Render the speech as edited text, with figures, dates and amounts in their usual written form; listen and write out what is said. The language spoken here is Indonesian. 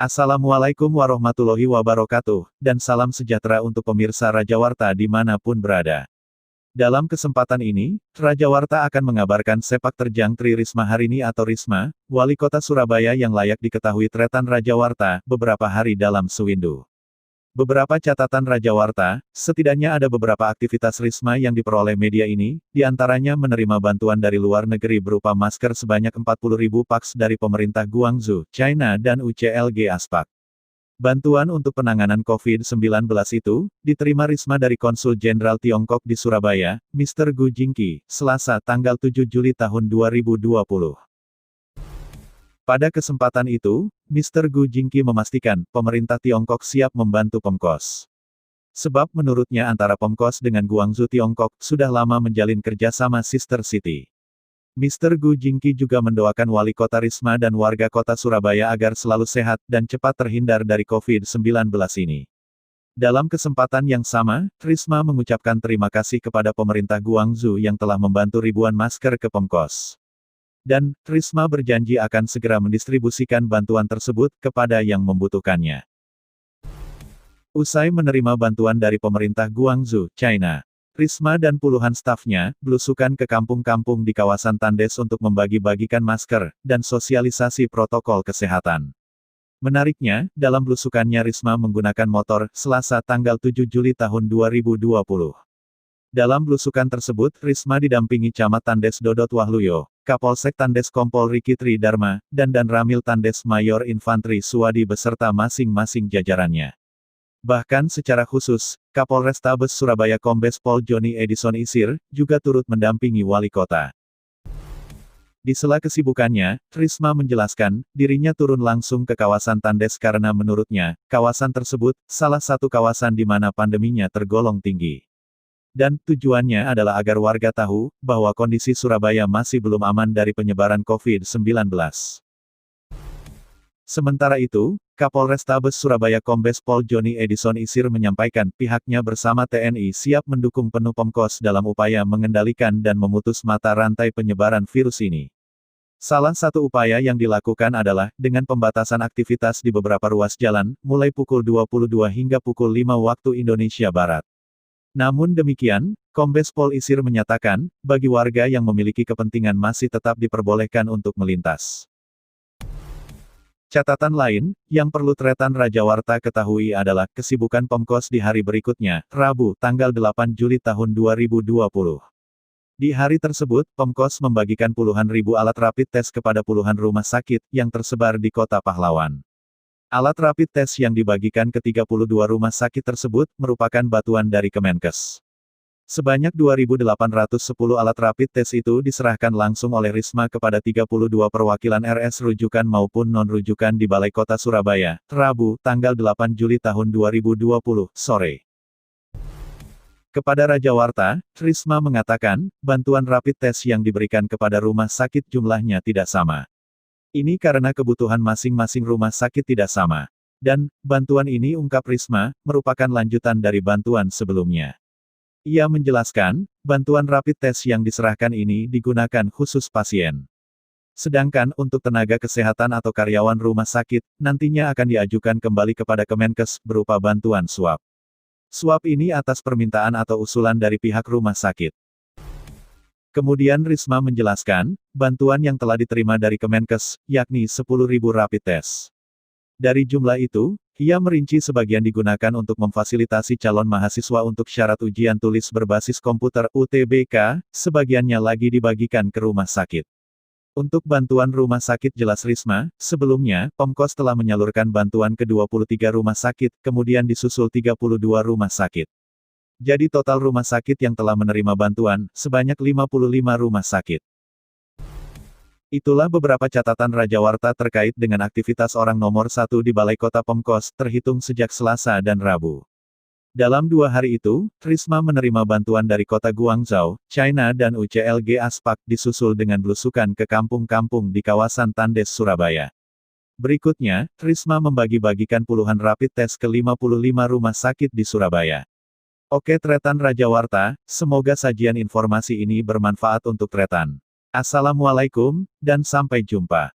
Assalamualaikum warahmatullahi wabarakatuh, dan salam sejahtera untuk pemirsa Raja Warta dimanapun berada. Dalam kesempatan ini, Raja Warta akan mengabarkan sepak terjang Tri Risma Harini atau Risma, Wali Kota Surabaya yang layak diketahui tretan Raja Warta, beberapa hari dalam sewindu. Beberapa catatan Raja Warta, setidaknya ada beberapa aktivitas Risma yang diperoleh media ini, diantaranya menerima bantuan dari luar negeri berupa masker sebanyak 40.000 paks dari pemerintah Guangzhou, China dan UCLG Aspak. Bantuan untuk penanganan COVID-19 itu, diterima Risma dari Konsul Jenderal Tiongkok di Surabaya, Mr. Gu Jingqi, Selasa tanggal 7 Juli tahun 2020. Pada kesempatan itu, Mr. Gu Jingqi memastikan, pemerintah Tiongkok siap membantu Pemkos. Sebab menurutnya antara Pemkos dengan Guangzhou Tiongkok, sudah lama menjalin kerjasama Sister City. Mr. Gu Jingqi juga mendoakan Wali Kota Risma dan warga kota Surabaya agar selalu sehat dan cepat terhindar dari COVID-19 ini. Dalam kesempatan yang sama, Risma mengucapkan terima kasih kepada pemerintah Guangzhou yang telah membantu ribuan masker ke Pemkos. Dan, Risma berjanji akan segera mendistribusikan bantuan tersebut kepada yang membutuhkannya. Usai menerima bantuan dari pemerintah Guangzhou, China, Risma dan puluhan stafnya, belusukan ke kampung-kampung di kawasan Tandes untuk membagi-bagikan masker, dan sosialisasi protokol kesehatan. Menariknya, dalam belusukannya Risma menggunakan motor, Selasa tanggal 7 Juli tahun 2020. Dalam belusukan tersebut, Risma didampingi Camat Tandes Dodot Wahluyo, Kapolsek Tandes Kompol Riki Tridharma, dan Danramil Tandes Mayor Infantri Suwadi beserta masing-masing jajarannya. Bahkan secara khusus, Kapolrestabes Surabaya Kombes Pol Joni Edison Isir, juga turut mendampingi wali kota. Di sela kesibukannya, Risma menjelaskan, dirinya turun langsung ke kawasan Tandes karena menurutnya, kawasan tersebut, salah satu kawasan di mana pandeminya tergolong tinggi. Dan, tujuannya adalah agar warga tahu, bahwa kondisi Surabaya masih belum aman dari penyebaran COVID-19. Sementara itu, Kapolrestabes Surabaya Kombes Pol Joni Edison Isir menyampaikan, pihaknya bersama TNI siap mendukung penuh Pemkos dalam upaya mengendalikan dan memutus mata rantai penyebaran virus ini. Salah satu upaya yang dilakukan adalah, dengan pembatasan aktivitas di beberapa ruas jalan, mulai pukul 22 hingga pukul 5 waktu Indonesia Barat. Namun demikian, Kombes Pol Isir menyatakan, bagi warga yang memiliki kepentingan masih tetap diperbolehkan untuk melintas. Catatan lain, yang perlu tretan Raja Warta ketahui adalah, kesibukan Pemkos di hari berikutnya, Rabu, tanggal 8 Juli tahun 2020. Di hari tersebut, Pemkos membagikan puluhan ribu alat rapid test kepada puluhan rumah sakit, yang tersebar di Kota Pahlawan. Alat rapid test yang dibagikan ke 32 rumah sakit tersebut, merupakan bantuan dari Kemenkes. Sebanyak 2.810 alat rapid test itu diserahkan langsung oleh Risma kepada 32 perwakilan RS rujukan maupun non-rujukan di Balai Kota Surabaya, Rabu, tanggal 8 Juli tahun 2020, sore. Kepada Raja Warta, Risma mengatakan, bantuan rapid test yang diberikan kepada rumah sakit jumlahnya tidak sama. Ini karena kebutuhan masing-masing rumah sakit tidak sama. Dan, bantuan ini ungkap Risma, merupakan lanjutan dari bantuan sebelumnya. Ia menjelaskan, bantuan rapid test yang diserahkan ini digunakan khusus pasien. Sedangkan untuk tenaga kesehatan atau karyawan rumah sakit, nantinya akan diajukan kembali kepada Kemenkes, berupa bantuan swab. Swab ini atas permintaan atau usulan dari pihak rumah sakit. Kemudian Risma menjelaskan, bantuan yang telah diterima dari Kemenkes, yakni 10.000 rapid test. Dari jumlah itu, ia merinci sebagian digunakan untuk memfasilitasi calon mahasiswa untuk syarat ujian tulis berbasis komputer (UTBK), sebagiannya lagi dibagikan ke rumah sakit. Untuk bantuan rumah sakit jelas Risma, sebelumnya, Pemkos telah menyalurkan bantuan ke 23 rumah sakit, kemudian disusul 32 rumah sakit. Jadi total rumah sakit yang telah menerima bantuan, sebanyak 55 rumah sakit. Itulah beberapa catatan Raja Warta terkait dengan aktivitas orang nomor 1 di Balai Kota Pemkos, terhitung sejak Selasa dan Rabu. Dalam 2 hari itu, Risma menerima bantuan dari kota Guangzhou, China dan UCLG Aspak, disusul dengan belusukan ke kampung-kampung di kawasan Tandes Surabaya. Berikutnya, Risma membagi-bagikan puluhan rapid test ke 55 rumah sakit di Surabaya. Oke tretan Raja Warta, semoga sajian informasi ini bermanfaat untuk tretan. Assalamualaikum, dan sampai jumpa.